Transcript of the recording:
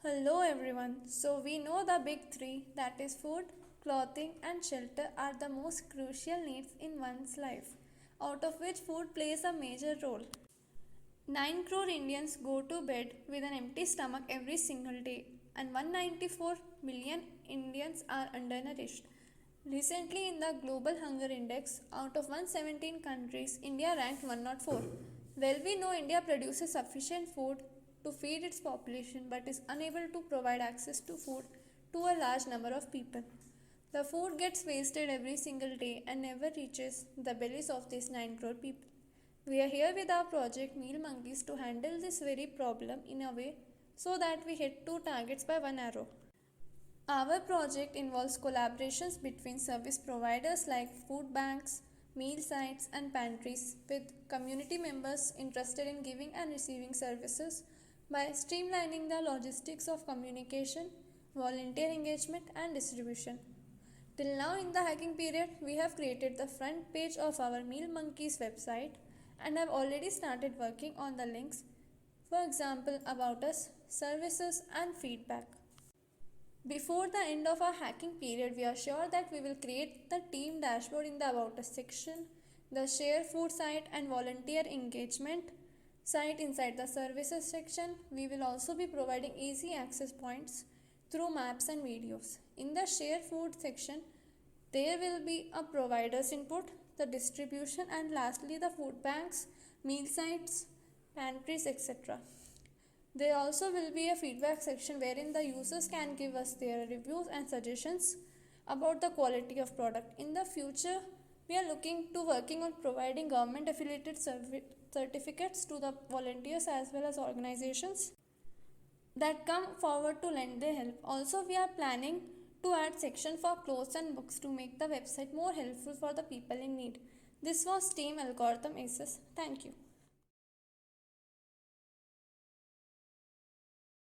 Hello everyone. So we know the big three, that is food, clothing and shelter, are the most crucial needs in one's life, out of which food plays a major role. 9 crore Indians go to bed with an empty stomach every single day, and 194 million Indians are undernourished. Recently, in the Global Hunger Index, out of 117 countries, India ranked 104. Well, we know India produces sufficient food to feed its population but is unable to provide access to food to a large number of people. The food gets wasted every single day and never reaches the bellies of these 9 crore people. We are here with our project Meal Monkeys to handle this very problem in a way so that we hit two targets by one arrow. Our project involves collaborations between service providers like food banks, meal sites, and pantries with community members interested in giving and receiving services by streamlining the logistics of communication, volunteer engagement, and distribution. Till now, in the hacking period, we have created the front page of our Meal Monkeys website and have already started working on the links, for example, about us, services, and feedback. Before the end of our hacking period, we are sure that we will create the team dashboard in the About Us section, the Share Food site and volunteer engagement site inside the services section. We will also be providing easy access points through maps and videos. In the Share Food section, there will be a provider's input, the distribution, and lastly the food banks, meal sites, pantries, etc. There also will be a feedback section wherein the users can give us their reviews and suggestions about the quality of product. In the future, we are looking to working on providing government affiliated certificates to the volunteers as well as organizations that come forward to lend their help. Also, we are planning to add section for clothes and books to make the website more helpful for the people in need. This was Team Algorithm Aces. Thank you.